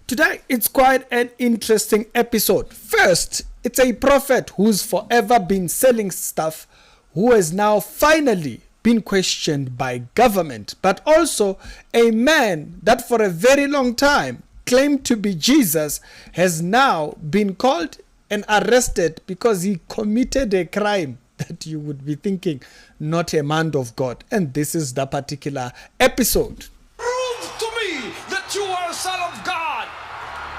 Today, it's quite an interesting episode. First, it's a prophet who's forever been selling stuff, who has now finally been questioned by government, but also a man that for a very long time claimed to be Jesus has now been called and arrested because he committed a crime that you would be thinking not a man of God. And this is the particular episode. Prove to me that you are a son of God.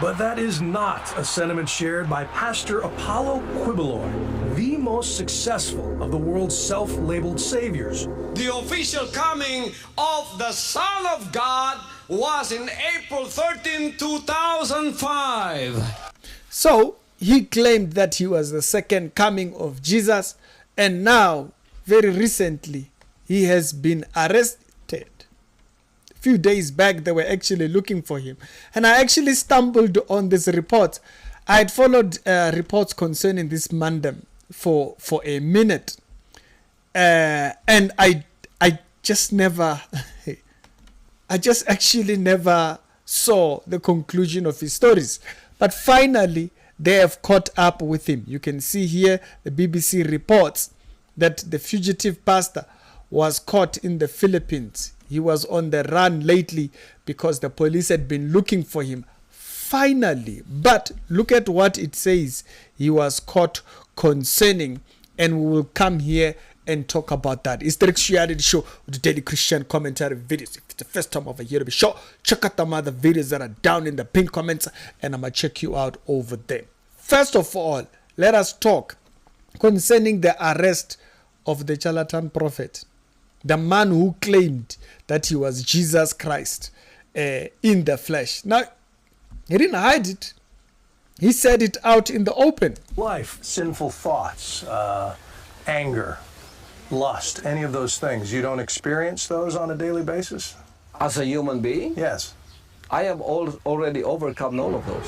But that is not a sentiment shared by Pastor Apollo Quiboloy, the most successful of the world's self-labeled saviors. The official coming of the Son of God was in April 13, 2005. So he claimed that he was the second coming of Jesus, and now, very recently, he has been arrested. A few days back, they were actually looking for him. And I actually stumbled on this report. I had followed reports concerning this man for a minute. And I just never, I just actually never saw the conclusion of his stories. But finally, they have caught up with him. You can see here the BBC reports that the fugitive pastor was caught in the Philippines. He was on the run lately because the police had been looking for him. Finally, but look at what it says he was caught concerning, and we will come here and talk about that. It's the Reality Show with the Daily Christian Commentary videos. If it's the first time over here to be sure, check out the other videos that are down in the pinned comments, and I'm going to check you out over there. First of all, let us talk concerning the arrest of the charlatan prophet, the man who claimed that he was Jesus Christ in the flesh. Now, he didn't hide it. He said it out in the open. Life, sinful thoughts, anger, lust, any of those things. You don't experience those on a daily basis? As a human being? Yes. I have already overcome all of those.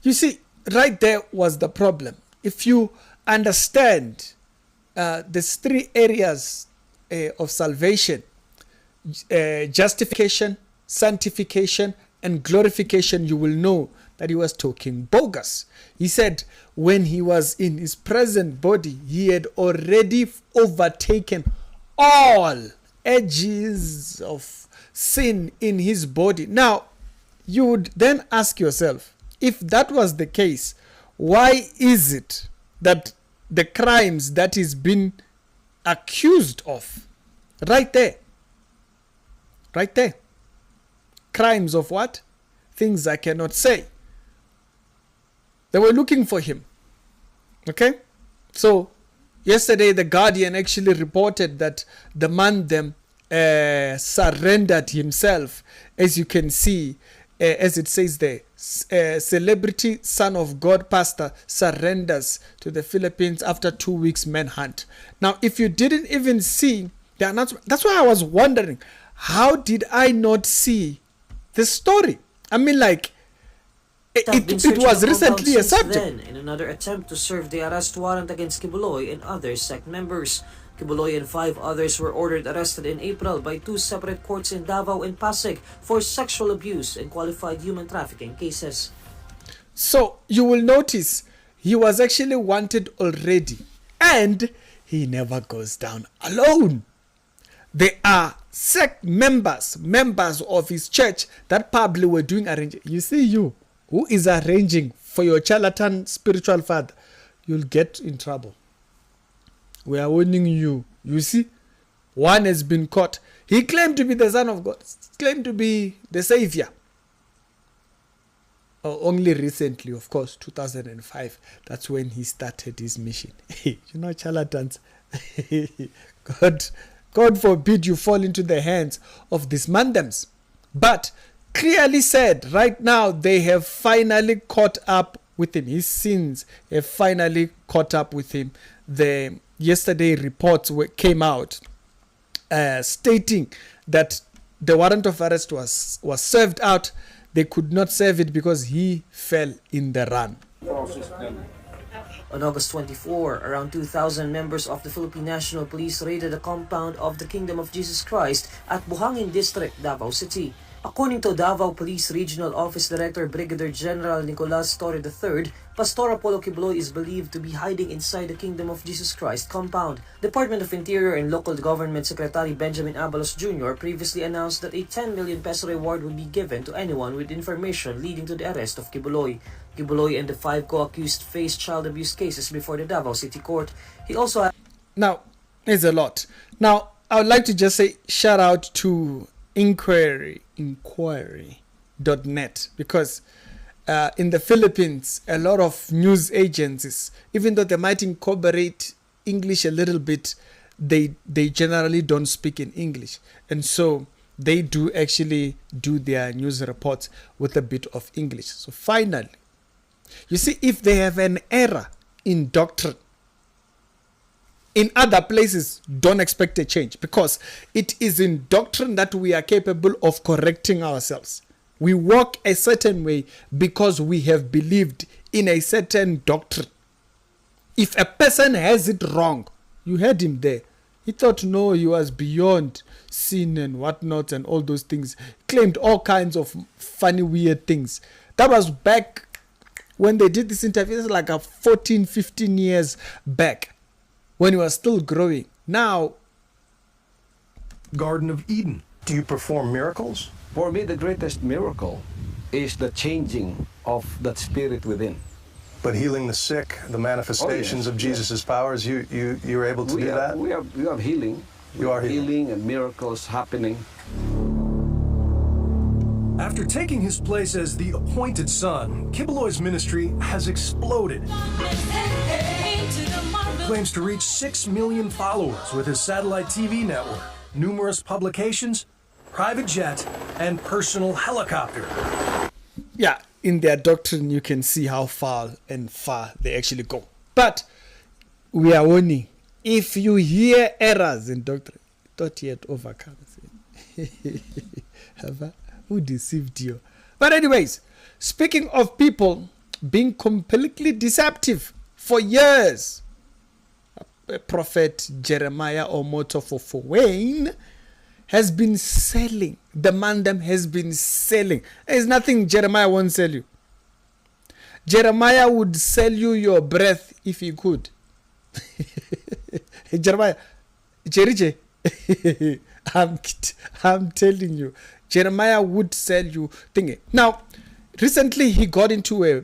You see, right there was the problem. If you understand these three areas of salvation, justification, sanctification, and glorification, you will know that he was talking bogus. He said when he was in his present body, he had already overtaken all edges of sin in his body. Now, you would then ask yourself, if that was the case, why is it that the crimes that he's been accused of, right there, crimes of what? Things I cannot say. They were looking for him. Okay? So, yesterday the Guardian actually reported that the man surrendered himself. As you can see, as it says there, celebrity son of God pastor surrenders to the Philippines after 2 weeks manhunt. Now, if you didn't even see the announcement, that's why I was wondering, how did I not see the story? I mean, like, it was recently a subject. Then, in another attempt to serve the arrest warrant against Quiboloy and other sect members. Quiboloy and 5 others were ordered arrested in April by 2 separate courts in Davao and Pasig for sexual abuse and qualified human trafficking cases. So you will notice he was actually wanted already, and he never goes down alone. There are sect members of his church that probably were doing arranging. You see, you who is arranging for your charlatan spiritual father, you'll get in trouble. We are warning you. You see, one has been caught. He claimed to be the Son of God, claimed to be the Savior. Only recently, of course, 2005, that's when he started his mission. You know, charlatans, God forbid you fall into the hands of these mandams. But clearly said, right now, they have finally caught up with him. His sins have finally caught up with him. Yesterday reports came out stating that the warrant of arrest was served out. They could not serve it because he fell in the run. On August 24, around 2,000 members of the Philippine National Police raided a compound of the Kingdom of Jesus Christ at Buhangin District, Davao City. According to Davao Police Regional Office Director Brigadier General Nicolas Torre III, Pastor Apollo Quiboloy is believed to be hiding inside the Kingdom of Jesus Christ compound. Department of Interior and Local Government Secretary Benjamin Abalos Jr. previously announced that a 10 million peso reward would be given to anyone with information leading to the arrest of Quiboloy. Quiboloy and the 5 co-accused faced child abuse cases before the Davao City Court. He also had... Now, there's a lot. Now, I would like to just say shout out to inquiry.net, because in the Philippines, a lot of news agencies, even though they might incorporate English a little bit, they generally don't speak in English. And so they do actually do their news reports with a bit of English. So finally, you see, if they have an error in doctrine, in other places, don't expect a change, because it is in doctrine that we are capable of correcting ourselves. We walk a certain way because we have believed in a certain doctrine. If a person has it wrong, you heard him there. He thought, no, he was beyond sin and whatnot and all those things. Claimed all kinds of funny, weird things. That was back when they did this interview, it was like 14, 15 years back, when he was still growing. Now, Garden of Eden. Do you perform miracles? For me, the greatest miracle is the changing of that spirit within. But healing the sick, the manifestations of Jesus' powers, you're able to do that? We have healing. You are healing. And miracles happening. After taking his place as the appointed son, Quiboloy's ministry has exploded. He claims to reach 6 million followers with his satellite TV network, numerous publications, private jet, and personal helicopter. Yeah, in their doctrine, you can see how far and far they actually go. But we are warning, if you hear errors in doctrine, not yet overcome. Who deceived you? But anyways, speaking of people being completely deceptive for years, Prophet Jeremiah Omoto for Wayne has been selling. The mandem has been selling. There's nothing Jeremiah won't sell you. Jeremiah would sell you your breath if he could. Jeremiah, Jeriche, I'm telling you, Jeremiah would sell you thingy. Now, recently he got into a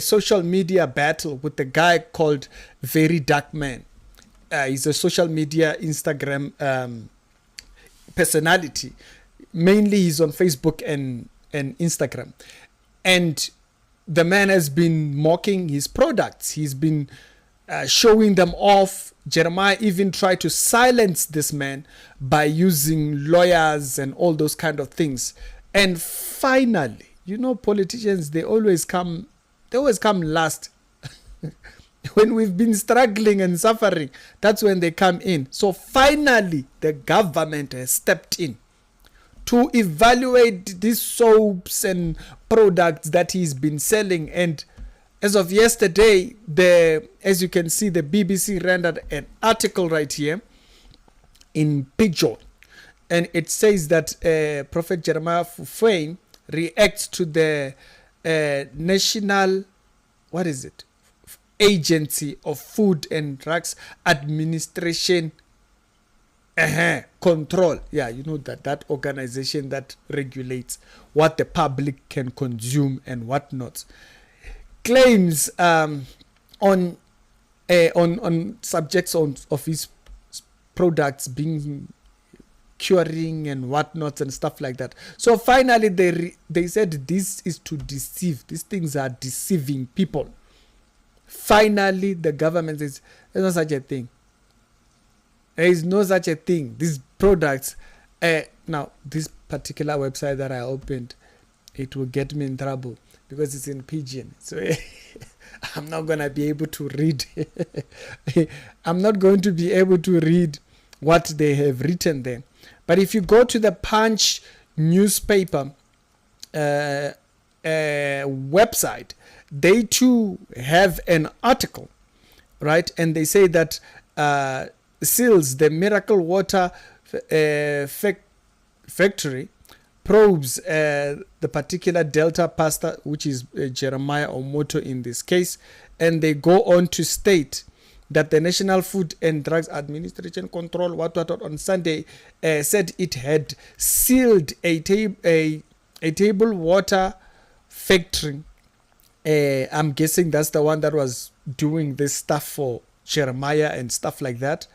social media battle with a guy called Very Dark Man. He's a social media Instagram personality. Mainly he's on Facebook and Instagram. And the man has been mocking his products. He's been showing them off. Jeremiah even tried to silence this man by using lawyers and all those kind of things. And finally, you know, politicians, they always come last. When we've been struggling and suffering, that's when they come in. So finally, the government has stepped in to evaluate these soaps and products that he's been selling. And as of yesterday, as you can see, the BBC rendered an article right here in Pidgin. And it says that Prophet Jeremiah Fufane reacts to the National, Agency of Food and Drugs Administration control. Yeah, you know that organization that regulates what the public can consume and what not. Claims on subjects of his products being curing and whatnot and stuff like that. So finally they said this is to deceive. These things are deceiving people. Finally, the government says there's no such a thing. There is no such a thing. These products, now this particular website that I opened, it will get me in trouble because it's in Pidgin. So I'm not going to be able to read. I'm not going to be able to read what they have written there. But if you go to the Punch newspaper website, they too have an article, right? And they say that Seals, the Miracle Water factory, probes the particular Delta pastor, which is Jeremiah Omoto in this case, and they go on to state that the National Food and Drugs Administration Control on Sunday said it had sealed a table water factory. I'm guessing that's the one that was doing this stuff for Jeremiah and stuff like that.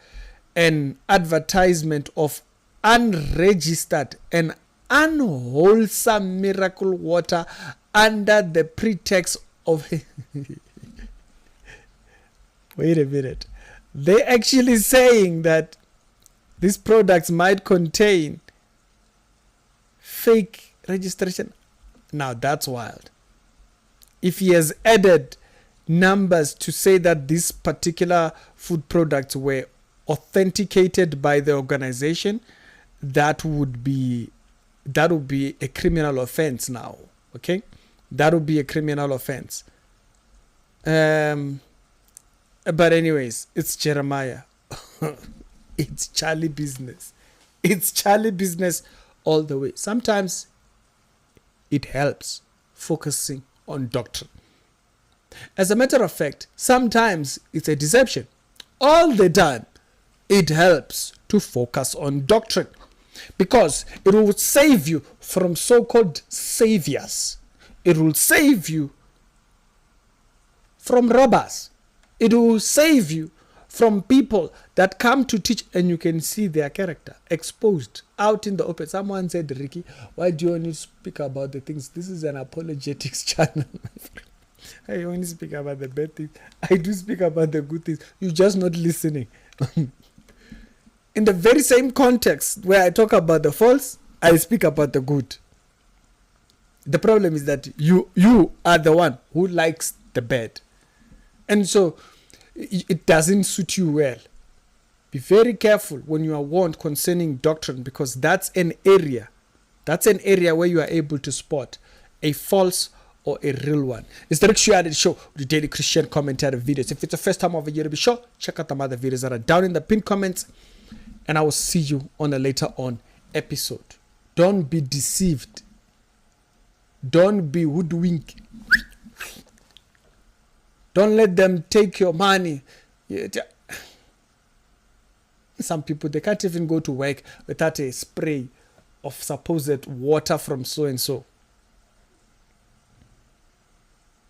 An advertisement of unregistered and unwholesome miracle water under the pretext of wait a minute, they're actually saying that these products might contain fake registration. Now that's wild. If he has added numbers to say that these particular food products were authenticated by the organization, that would be a criminal offense now. Okay, that would be a criminal offense. But anyways, it's Jeremiah. It's Charlie business. It's Charlie business all the way. Sometimes it helps focusing on doctrine. As a matter of fact, sometimes it's a deception. All the time, it helps to focus on doctrine, because it will save you from so-called saviors. It will save you from robbers. It will save you from people that come to teach and you can see their character exposed out in the open. Someone said, Ricky, why do you only speak about the things? This is an apologetics channel. I only speak about the bad things. I do speak about the good things. You're just not listening. In the very same context where I talk about the false, I speak about the good. The problem is that you are the one who likes the bad. And so it doesn't suit you well. Be very careful when you are warned concerning doctrine, because that's an area where you are able to spot a false or a real one. It's the Rick Show, the daily Christian commentary videos. If it's the first time over here to be sure, check out the other videos that are down in the pinned comments, and I will see you on a later on episode. Don't be deceived. Don't be hoodwinked. Don't let them take your money. Some people, they can't even go to work without a spray of supposed water from so-and-so.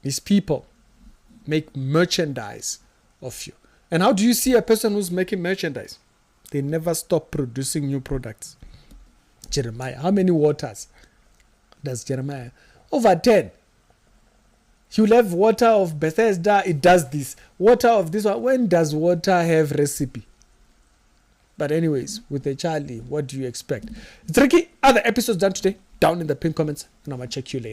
These people make merchandise of you. And how do you see a person who's making merchandise? They never stop producing new products. Jeremiah, how many waters does Jeremiah? Over 10. You'll have water of Bethesda, it does this. Water of this one. When does water have recipe? But anyways, with a Charlie, what do you expect? It's Ricky. Other episodes done today, down in the pinned comments, and I'm going to check you later.